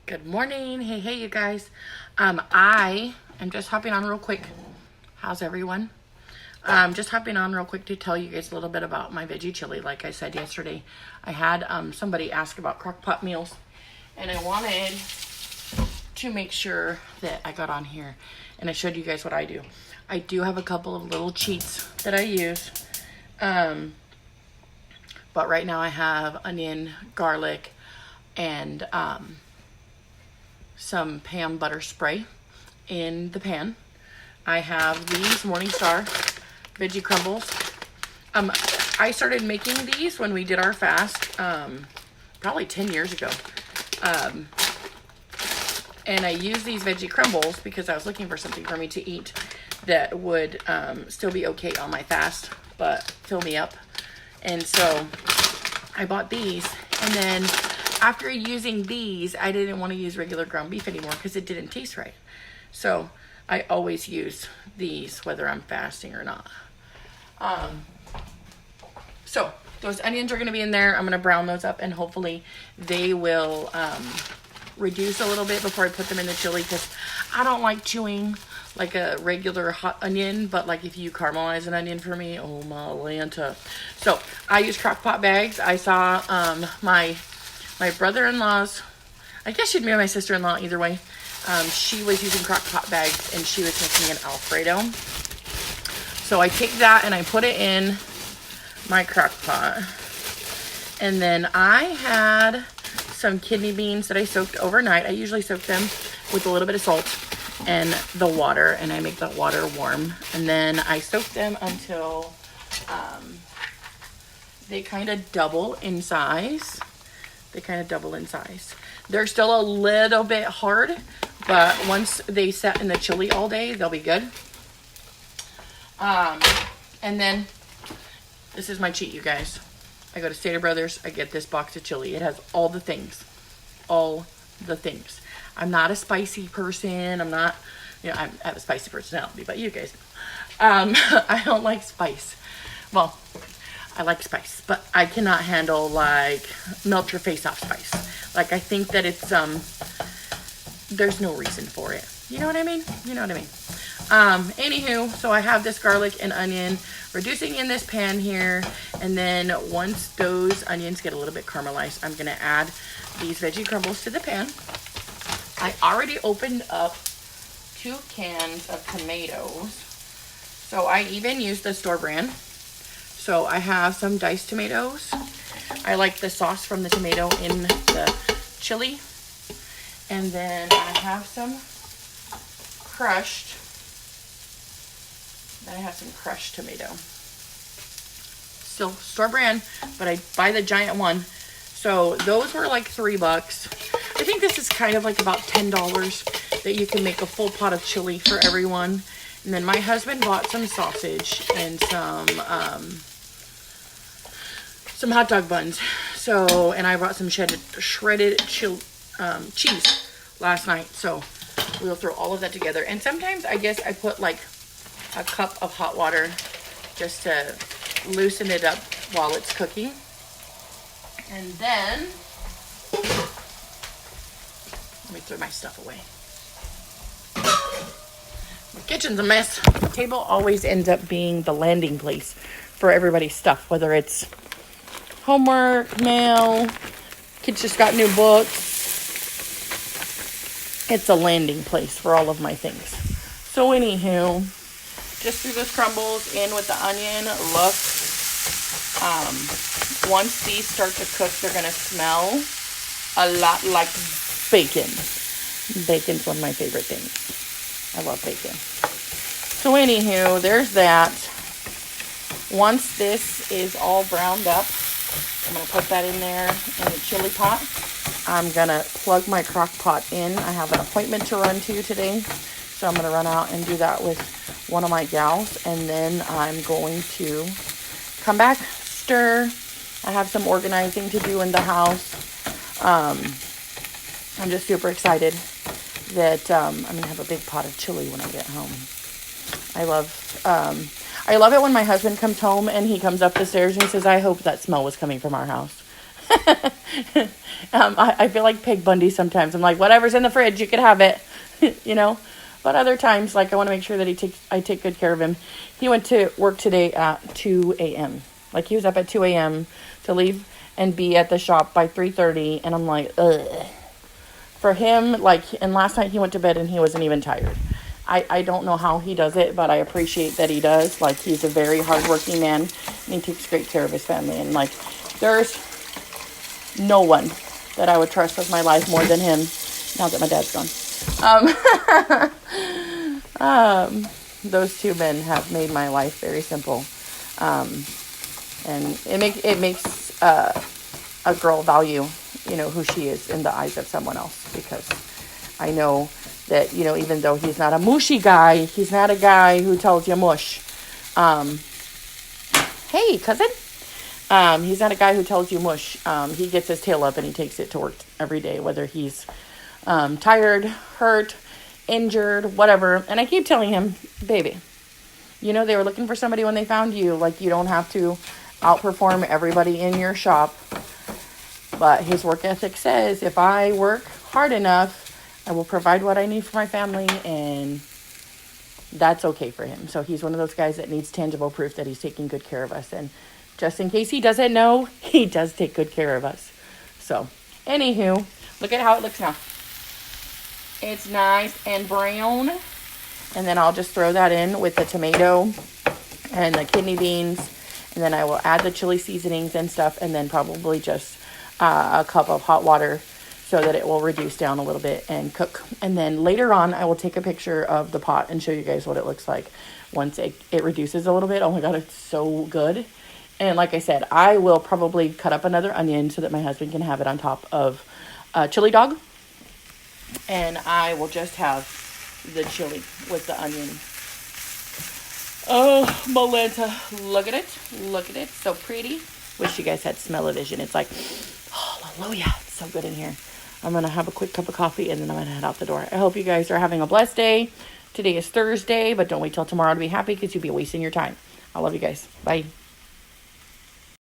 Good morning. Hey, you guys. I am just hopping on real quick. How's everyone? Just hopping on real quick to tell you guys a little bit about my veggie chili. Like I said yesterday, I had somebody ask about crock pot meals, and I wanted to make sure that I got on here and I showed you guys what I do. I do have a couple of little cheats that I use, but right now I have onion, garlic, and some Pam butter spray in the pan. I have these Morningstar veggie crumbles. I started making these when we did our fast, probably 10 years ago. And I use these veggie crumbles because I was looking for something for me to eat that would still be okay on my fast, but fill me up. And so I bought these, and then after using these, I didn't want to use regular ground beef anymore because it didn't taste right. So I always use these whether I'm fasting or not. So those onions are going to be in there. I'm going to brown those up, and hopefully they will reduce a little bit before I put them in the chili, because I don't like chewing like a regular hot onion, but like if you caramelize an onion for me, oh my Lanta. So I use crock pot bags. I saw my brother-in-law's, I guess she'd be my sister-in-law either way. She was using crock pot bags, and she was making an Alfredo. So I take that and I put it in my crock pot. And then I had some kidney beans that I soaked overnight. I usually soak them with a little bit of salt and the water, and I make that water warm. And then I soak them until they kind of double in size. They're still a little bit hard, but once they set in the chili all day, they'll be good. And then this is my cheat, you guys. I go to Stater Brothers. I get this box of chili. It has all the things. I'm not a spicy person. I have a spicy personality, but you guys, I don't like spice. Well, I like spice, but I cannot handle like melt your face off spice. Like, I think that it's, there's no reason for it. You know what I mean? Anywho, so I have this garlic and onion reducing in this pan here. And then once those onions get a little bit caramelized, I'm going to add these veggie crumbles to the pan. I already opened up 2 cans of tomatoes. So I even used the store brand. So I have some diced tomatoes. I like the sauce from the tomato in the chili. And then I have some crushed tomato. Still store brand, but I buy the giant one. So those were like $3. I think this is kind of like about $10 that you can make a full pot of chili for everyone. And then my husband bought some sausage and some hot dog buns. So, and I brought some shredded cheese last night. So we'll throw all of that together. And sometimes I guess I put like a cup of hot water just to loosen it up while it's cooking. And then, let me throw my stuff away. My kitchen's a mess. The table always ends up being the landing place for everybody's stuff, whether it's homework, mail, kids just got new books. It's a landing place for all of my things. So anywho, just threw those crumbles in with the onion. Look, once these start to cook, they're going to smell a lot like bacon. Bacon's one of my favorite things. I love bacon. So anywho, there's that. Once this is all browned up, I'm going to put that in there in the chili pot. I'm going to plug my crock pot in. I have an appointment to run to today, so I'm going to run out and do that with one of my gals, and then I'm going to come back, stir. I have some organizing to do in the house. I'm just super excited that I'm going to have a big pot of chili when I get home. I love it when my husband comes home and he comes up the stairs and he says, I hope that smell was coming from our house. I feel like Peg Bundy sometimes. I'm like, whatever's in the fridge, you can have it, you know. But other times, like, I want to make sure that I take good care of him. He went to work today at 2 a.m. Like, he was up at 2 a.m. to leave and be at the shop by 3:30. And I'm like, ugh. For him, like, and last night he went to bed and he wasn't even tired. I don't know how he does it, but I appreciate that he does. Like, he's a very hardworking man, and he takes great care of his family. And, like, there's no one that I would trust with my life more than him, now that my dad's gone. Those two men have made my life very simple. And it makes a girl value, you know, who she is in the eyes of someone else, because I know that, you know, even though he's not a mushy guy, he's not a guy who tells you mush. Hey, cousin. He's not a guy who tells you mush. He gets his tail up and he takes it to work every day, whether he's tired, hurt, injured, whatever. And I keep telling him, baby, you know, they were looking for somebody when they found you. Like, you don't have to outperform everybody in your shop. But his work ethic says, if I work hard enough, I will provide what I need for my family, and that's okay for him. So he's one of those guys that needs tangible proof that he's taking good care of us. And just in case he doesn't know, he does take good care of us. So, anywho, look at how it looks now. It's nice and brown. And then I'll just throw that in with the tomato and the kidney beans. And then I will add the chili seasonings and stuff, and then probably just a cup of hot water so that it will reduce down a little bit and cook. And then later on, I will take a picture of the pot and show you guys what it looks like once it reduces a little bit. Oh my God, it's so good. And like I said, I will probably cut up another onion so that my husband can have it on top of a chili dog. And I will just have the chili with the onion. Oh, Malenta, look at it. Look at it, so pretty. Wish you guys had smell-o-vision. It's like, hallelujah, it's so good in here. I'm going to have a quick cup of coffee, and then I'm going to head out the door. I hope you guys are having a blessed day. Today is Thursday, but don't wait till tomorrow to be happy, because you'll be wasting your time. I love you guys. Bye.